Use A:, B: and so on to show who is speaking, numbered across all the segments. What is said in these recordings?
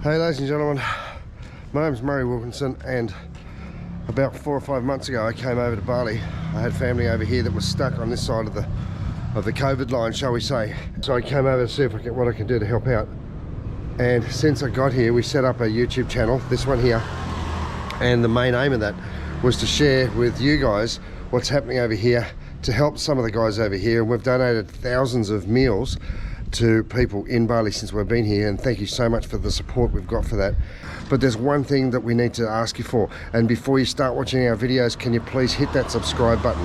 A: Hey ladies and gentlemen, my name's Murray Wilkinson, and about 4 or 5 months ago I came over to Bali. I had family over here that was stuck on this side of the COVID line, shall we say. So I came over to see if what I can do to help out. And since I got here, we set up a YouTube channel, this one here, and the main aim of that was to share with you guys what's happening over here, to help some of the guys over here. And we've donated thousands of meals to people in Bali since we've been here, and thank you so much for the support we've got for that. But there's one thing that we need to ask you for, and before you start watching our videos, can you please hit that subscribe button?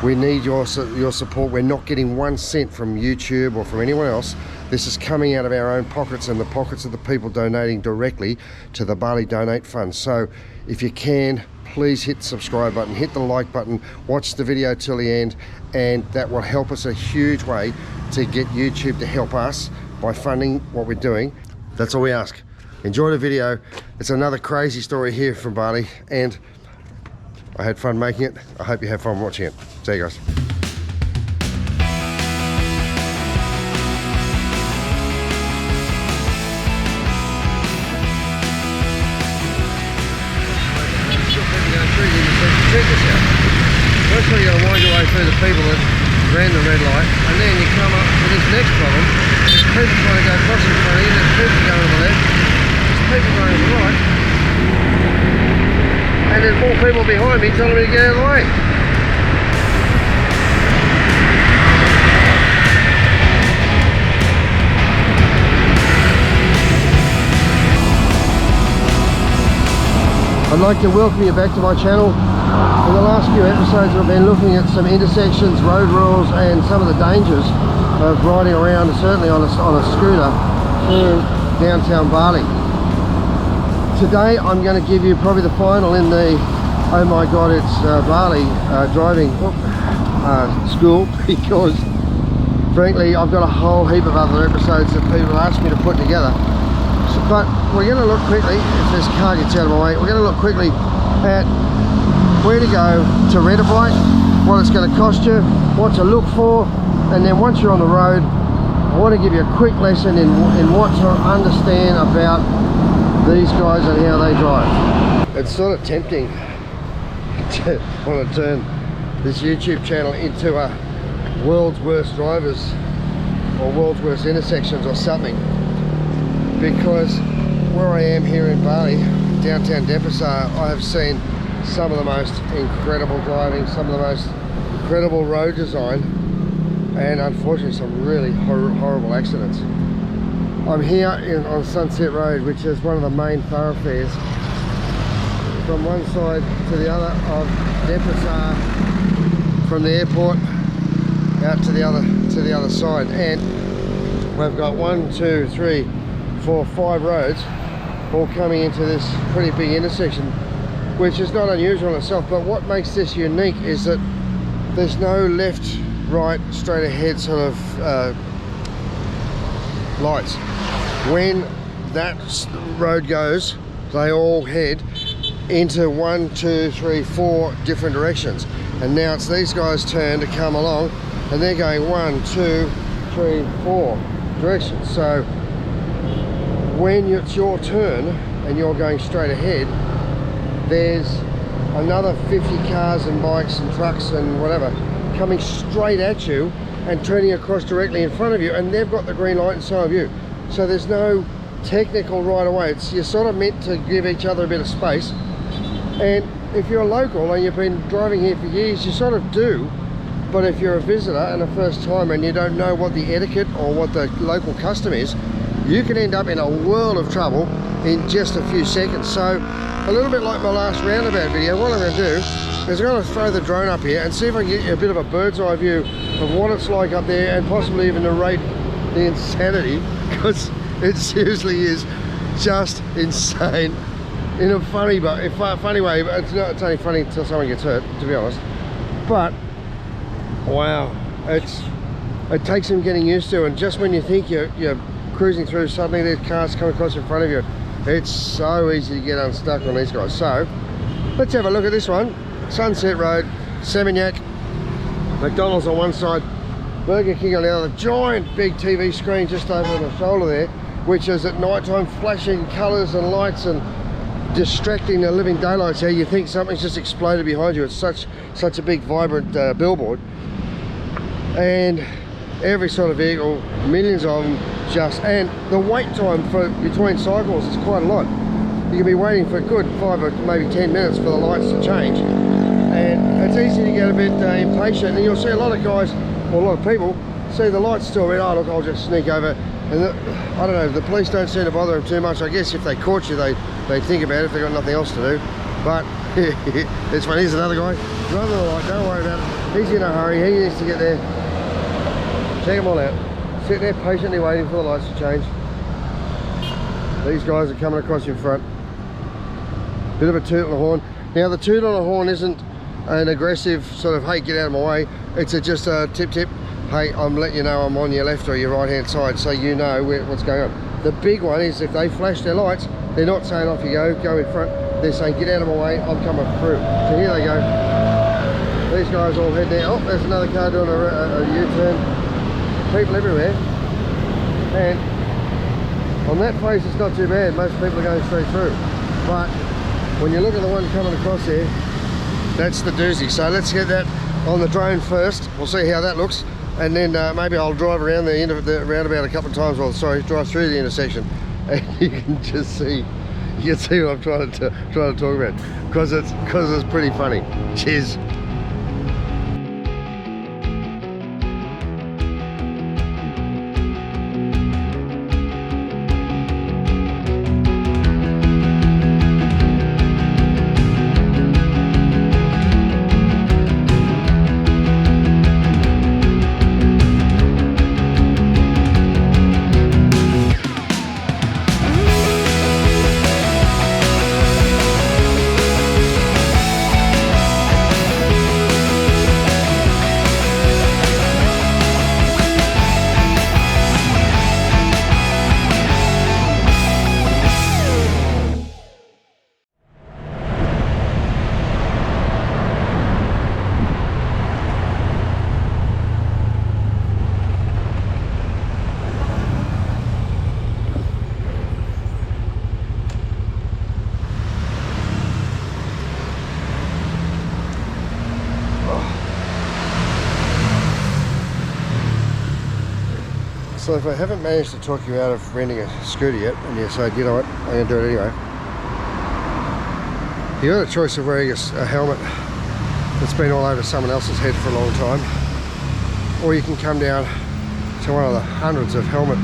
A: We need your support. We're not getting 1 cent from YouTube or from anyone else. This is coming out of our own pockets and the pockets of the people donating directly to the Bali Donate Fund. So if you can, please hit the subscribe button, hit the like button, watch the video till the end, and that will help us a huge way to get YouTube to help us by funding what we're doing. That's all we ask. Enjoy the video. It's another crazy story here from Bali, and I had fun making it. I hope you have fun watching it. See you guys. Check this out. First of all, you're going to wind your way through the people that ran the red light, and then you come up to this next problem. There's people trying to go across in front of you, there's people going to the left, there's people going to the right, and there's more people behind me telling me to get out of the way. I'd like to welcome you back to my channel. In the last few episodes we've been looking at some intersections, road rules, and some of the dangers of riding around, certainly on a scooter, through downtown Bali. Today I'm going to give you probably the final in the oh my god it's Bali driving school, because frankly I've got a whole heap of other episodes that people asked me to put together. But we're going to look quickly, if this car gets out of my way, we're going to look quickly at where to go to rent a bike, what it's going to cost you, what to look for, and then once you're on the road, I want to give you a quick lesson in what to understand about these guys and how they drive. It's sort of tempting to want to turn this YouTube channel into a world's worst drivers or world's worst intersections or something, because where I am here in Bali, downtown Denpasar, I have seen some of the most incredible driving, some of the most incredible road design, and unfortunately some really horrible accidents. I'm here on Sunset Road, which is one of the main thoroughfares from one side to the other of Denpasar, from the airport out to the other side, and we've got 1, 2, 3, 4, 5 roads all coming into this pretty big intersection, which is not unusual in itself. But what makes this unique is that there's no left, right, straight ahead sort of lights. When that road goes, they all head into 1, 2, 3, 4 different directions, and now it's these guys' turn to come along, and they're going 1, 2, 3, 4 directions. So when it's your turn and you're going straight ahead, there's another 50 cars and bikes and trucks and whatever coming straight at you and turning across directly in front of you, and they've got the green light inside of you. So there's no technical right away. You're sort of meant to give each other a bit of space, and if you're a local and you've been driving here for years, you sort of do. But if you're a visitor and a first time and you don't know what the etiquette or what the local custom is, you can end up in a world of trouble in just a few seconds. So a little bit like my last roundabout video, what I'm going to do is I'm going to throw the drone up here and see if I can get you a bit of a bird's eye view of what it's like up there, and possibly even narrate the insanity, because it seriously is just insane in a funny way. But it's only funny until someone gets hurt, to be honest. But wow, it takes some getting used to, and just when you think you're cruising through, suddenly there's cars coming across in front of you. It's so easy to get unstuck on these guys. So let's have a look at this one. Sunset Road, Seminyak, McDonald's on one side, Burger King on the other. Giant big TV screen just over the shoulder there. which is at night time flashing colours and lights and distracting the living daylights here. You think something's just exploded behind you. It's such a big vibrant billboard, and every sort of vehicle, millions of them, and the wait time between cycles is quite a lot. You can be waiting for a good 5 or maybe 10 minutes for the lights to change, and it's easy to get a bit impatient, and you'll see a lot of guys, or a lot of people, see the lights still red. Oh look, I'll just sneak over. And I don't know, the police don't seem to bother them too much. I guess if they caught you, they'd think about it if they've got nothing else to do. But this one, here's another guy. Run the light, don't worry about it. He's in a hurry, he needs to get there. Check them all out. Sit there patiently waiting for the lights to change. These guys are coming across in front. Bit of a toot on the horn. Now the toot on the horn isn't an aggressive sort of, hey, get out of my way. It's just a tip. Hey, I'm letting you know I'm on your left or your right hand side, so you know what's going on. The big one is if they flash their lights, they're not saying off you go in front. They're saying get out of my way, I'm coming through. So here they go. These guys all head there. Oh, there's another car doing a U-turn. People everywhere. And on that face it's not too bad. Most people are going straight through. But when you look at the one coming across here, that's the doozy. So let's get that on the drone first. We'll see how that looks. And then maybe I'll drive around the end of the roundabout a couple of times. Well, sorry, drive through the intersection, and you can just see, you can see what I'm trying to talk about, because it's pretty funny. Cheers. So if I haven't managed to talk you out of renting a scooter yet, and you say, you know what, I'm going to do it anyway, you got a choice of wearing a helmet that's been all over someone else's head for a long time, or you can come down to one of the hundreds of helmet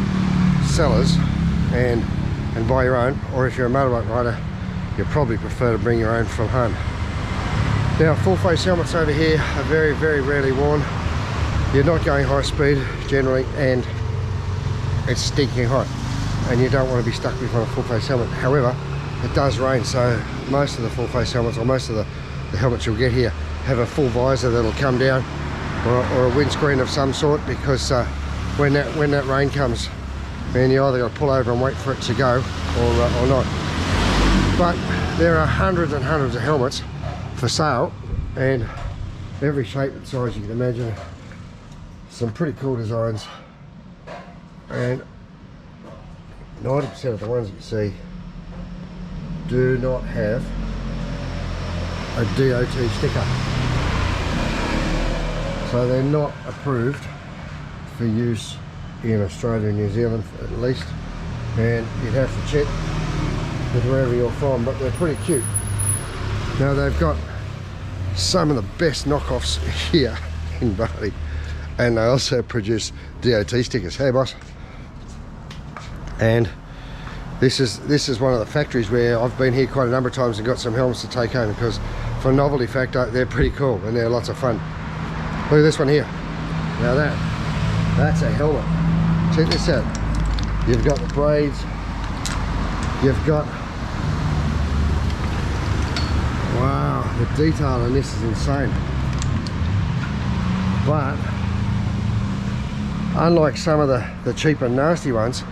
A: sellers and buy your own, or if you're a motorbike rider, you'll probably prefer to bring your own from home. Now, full face helmets over here are very, very rarely worn. You're not going high speed generally, and it's stinking hot, and you don't want to be stuck with on a full face helmet. However, it does rain, so most of the full face helmets, or most of the helmets you'll get here, have a full visor that'll come down, or a windscreen of some sort, because when that rain comes, man, you either got to pull over and wait for it to go, or not. But there are hundreds and hundreds of helmets for sale, and every shape and size you can imagine. Some pretty cool designs, and 90% of the ones you see do not have a DOT sticker, so they're not approved for use in Australia and New Zealand at least, and you'd have to check with wherever you're from, but they're pretty cute. Now, they've got some of the best knockoffs here in Bali, and they also produce DOT stickers. Hey boss. And this is one of the factories where I've been here quite a number of times and got some helmets to take home, because for a novelty factor they're pretty cool and they're lots of fun. Look at this one here. Now that's a helmet. Check this out. You've got the braids, you've got, wow, the detail on this is insane. But unlike some of the cheap and nasty ones,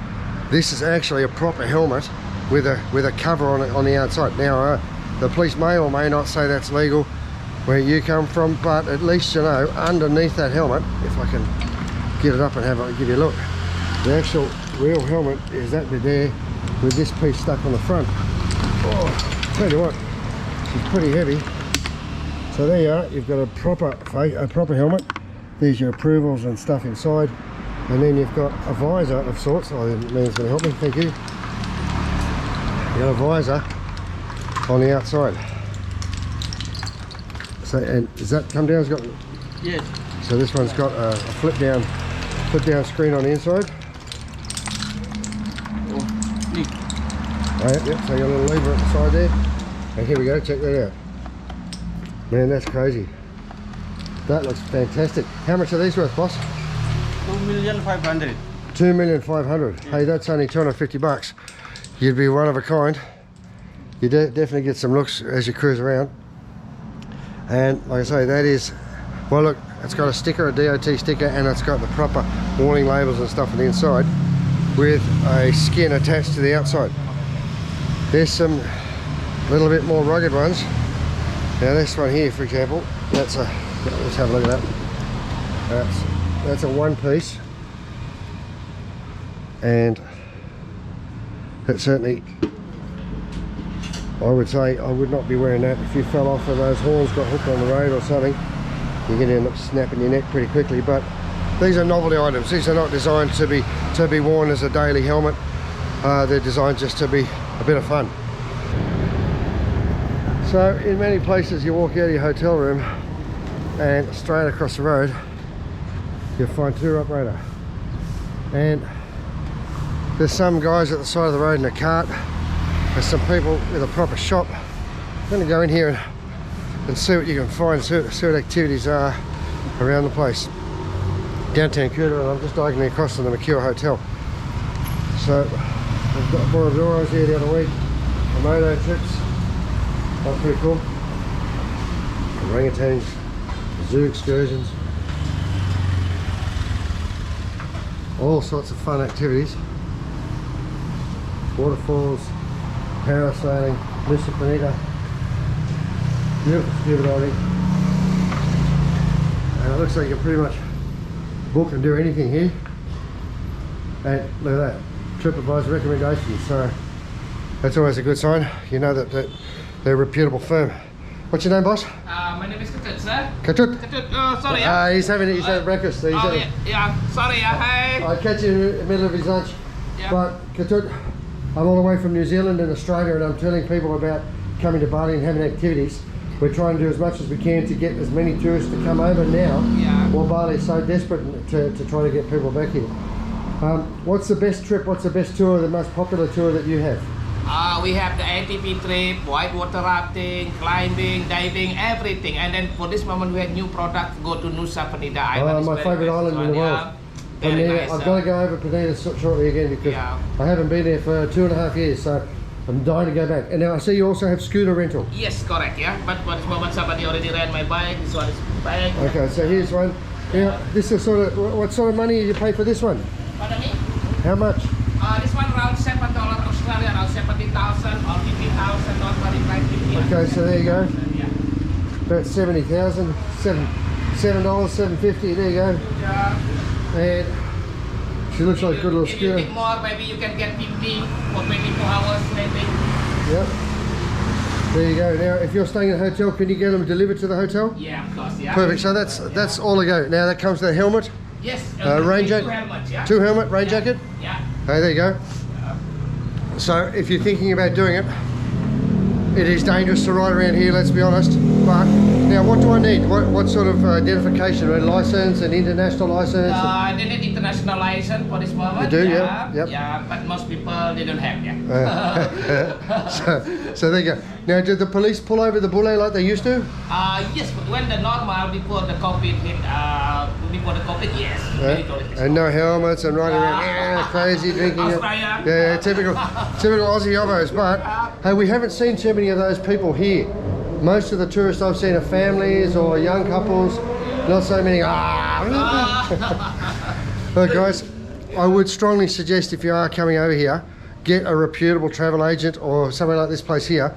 A: this is actually a proper helmet with a cover on the outside. Now, the police may or may not say that's legal where you come from, but at least you know underneath that helmet, if I can get it up and give you a look, The actual real helmet is that bit there with this piece stuck on the front. Oh, tell you what, she's pretty heavy. So there you are, you've got a proper helmet. There's your approvals and stuff inside. And then you've got a visor of sorts. Oh, the man's going to help me, thank you. You've got a visor on the outside. So, and does that come down? It's got,
B: yes.
A: So this one's got a flip down screen on the inside. Oh, yep, so you got a little lever at the side there. And here we go, check that out. Man, that's crazy. That looks fantastic. How much are these worth, boss?
B: 2,500,000.
A: 2,500,000. Hey, that's only 250 bucks. You'd be one of a kind. You definitely get some looks as you cruise around. And like I say, that is, well look, it's got a sticker, a DOT sticker, and it's got the proper warning labels and stuff on the inside with a skin attached to the outside. There's some little bit more rugged ones. Now this one here, for example, that's a, let's have a look at that. That's a one piece, and it certainly, I would say, I would not be wearing that. If you fell off and those horns got hooked on the road or something, you're going to end up snapping your neck pretty quickly. But these are novelty items. These are not designed to be worn as a daily helmet. They're designed just to be a bit of fun. So in many places you walk out of your hotel room and straight across the road you'll find tour operator, and there's some guys at the side of the road in a cart. There's some people with a proper shop. I'm going to go in here and see what you can find, see what activities are around the place. Downtown Kuta, and I'm just diagonally across from the Mercure Hotel. So I've got Borodoros here the other week, Komodo trips. That's pretty cool. Orangutans, zoo excursions, all sorts of fun activities. Waterfalls, parasailing, Lucia Planeta, beautiful scuba diving. And it looks like you can pretty much book and do anything here. And look at that, TripAdvisor recommendations. So that's always a good sign. You know that they're a reputable firm. What's your name, boss?
B: My name is Katut, sir.
A: Katut?
B: Katut, oh, sorry.
A: He's having breakfast. So
B: yeah, sorry, hey.
A: I catch you in the middle of his lunch.
B: Yeah.
A: But Katut, I'm all the way from New Zealand and Australia, and I'm telling people about coming to Bali and having activities. We're trying to do as much as we can to get as many tourists to come over now. Yeah. While Bali is so desperate to try to get people back here. What's the best trip? What's the best tour? The most popular tour that you have?
B: We have the ATV trip, whitewater rafting, climbing, diving, everything. And then for this moment, we have new product. Go to Nusa Penida Island.
A: My favourite island in the world.
B: Nice,
A: I've got to go over Penida shortly again because I haven't been there for 2.5 years. So I'm dying to go back. And now I see you also have scooter rental.
B: Yes, correct. Yeah, but for this moment, somebody already ran my bike. This one is bike.
A: Okay, so here's one. Now, this is what sort of money you pay for this one?
B: Pardon me?
A: How much?
B: This one around $7 Australian, around 70,000 or 50,000 or 25,000.
A: Okay, so there you go.
B: Yeah.
A: About 70,000, $7.50. There you go.
B: Yeah.
A: And she looks like a good little scooter.
B: If you take more, maybe you can get 50 for 24 hours maybe.
A: Yep. There you go. Now, if you're staying in a hotel, can you get them delivered to the hotel?
B: Yeah, of course. Yeah.
A: Perfect. So that's all to go. Now that comes to the helmet.
B: Yes.
A: Rain jacket.
B: 2 helmets. Yeah.
A: 2 helmet, rain jacket.
B: Yeah.
A: Hey, there you go. So if you're thinking about doing it, it is dangerous to ride around here, let's be honest. But now, what do I need? What sort of identification? A license, an international license?
B: They need international license for this moment.
A: You do, yeah. Yep.
B: Yeah, but most people they don't have. Yeah.
A: So there you go. Now, did the police pull over the bulle like they used to?
B: Yes, but when the normal before the COVID hit, yes.
A: And no helmets and riding around crazy drinking.
B: Australia.
A: Yeah, typical Aussie obbos. But hey, we haven't seen too many of those people here. Most of the tourists I've seen are families or young couples. Not so many. But guys, I would strongly suggest if you are coming over here, get a reputable travel agent or somewhere like this place here.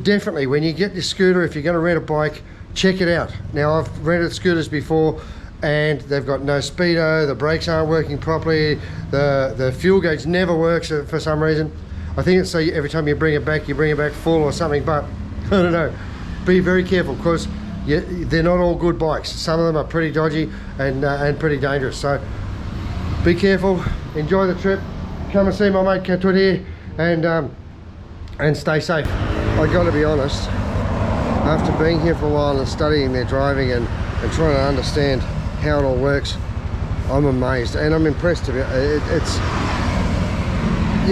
A: Definitely, when you get your scooter, if you're going to rent a bike, check it out. Now, I've rented scooters before and they've got no speedo, the brakes aren't working properly, the fuel gauge never works for some reason. I think it's so every time you bring it back full or something, but I don't know. Be very careful, because they're not all good bikes. Some of them are pretty dodgy and pretty dangerous, so be careful, enjoy the trip, come and see my mate Katut here, and stay safe. I gotta be honest, after being here for a while and studying their driving and trying to understand how it all works, I'm amazed and I'm impressed. You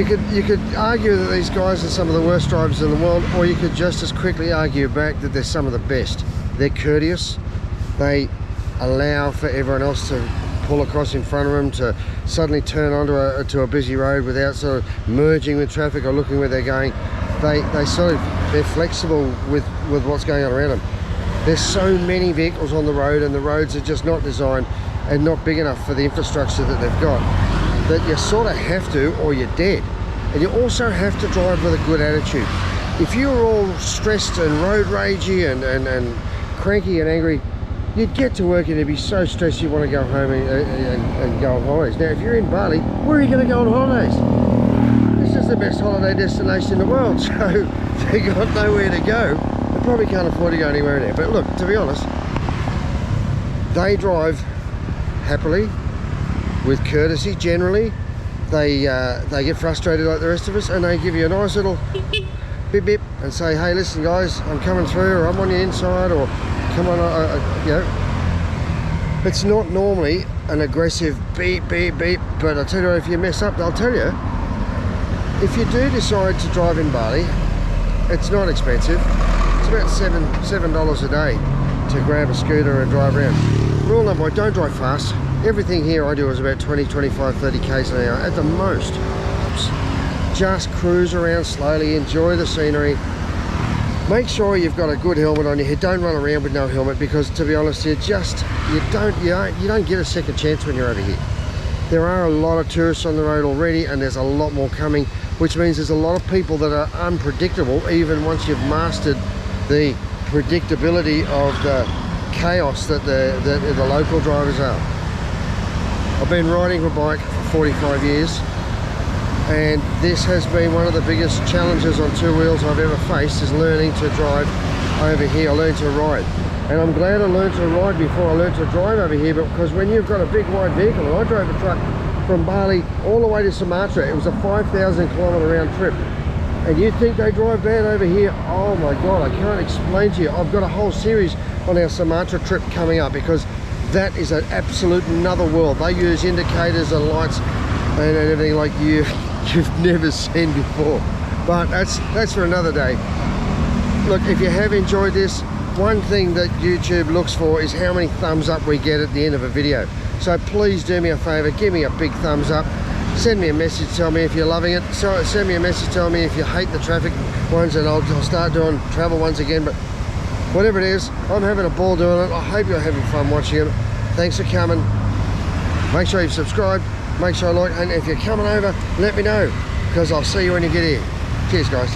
A: could argue that these guys are some of the worst drivers in the world, or you could just as quickly argue back that they're some of the best. They're courteous, they allow for everyone else to pull across in front of them, to suddenly turn onto a busy road without sort of merging with traffic or looking where they're going. They're flexible with what's going on around them. There's so many vehicles on the road, and the roads are just not designed and not big enough for the infrastructure that they've got, that you sort of have to, or you're dead. And you also have to drive with a good attitude. If you're all stressed and road ragey and cranky and angry, you'd get to work and you'd be so stressed you want to go home and go on holidays. Now, if you're in Bali, where are you going to go on holidays? This is the best holiday destination in the world, so they got nowhere to go. They probably can't afford to go anywhere in there. But look, to be honest, they drive happily, with courtesy generally. They get frustrated like the rest of us, and they give you a nice little bip bip and say, hey, listen guys, I'm coming through, or I'm on your inside, or come on, you know. It's not normally an aggressive beep beep beep, but I tell you what, if you mess up, they'll tell you. If you do decide to drive in Bali, it's not expensive. It's about $7 a day to grab a scooter and drive around. Rule number one, don't drive fast. Everything here I do is about 20, 25, 30 k's an hour at the most. Just cruise around slowly, enjoy the scenery. Make sure you've got a good helmet on your head. Don't run around with no helmet, because to be honest, you don't get a second chance when you're over here. There are a lot of tourists on the road already, and there's a lot more coming, which means there's a lot of people that are unpredictable, even once you've mastered the predictability of the chaos that the local drivers are. I've been riding a bike for 45 years, and this has been one of the biggest challenges on two wheels I've ever faced, is learning to drive over here. I learned to ride, and I'm glad I learned to ride before I learned to drive over here, because when you've got a big wide vehicle, and I drove a truck from Bali all the way to Sumatra, it was a 5,000 kilometre round trip, and you think they drive bad over here? Oh my god, I can't explain to you. I've got a whole series on our Sumatra trip coming up, because that is an absolute another world. They use indicators and lights and everything like you've never seen before. But that's for another day. Look, if you have enjoyed this, one thing that YouTube looks for is how many thumbs up we get at the end of a video. So please do me a favor, give me a big thumbs up. Send me a message, tell me if you're loving it. So send me a message, tell me if you hate the traffic ones, and I'll start doing travel ones again. But whatever it is, I'm having a ball doing it. I hope you're having fun watching it. Thanks for coming. Make sure you've subscribed, make sure you like, and if you're coming over, let me know, because I'll see you when you get here. Cheers guys.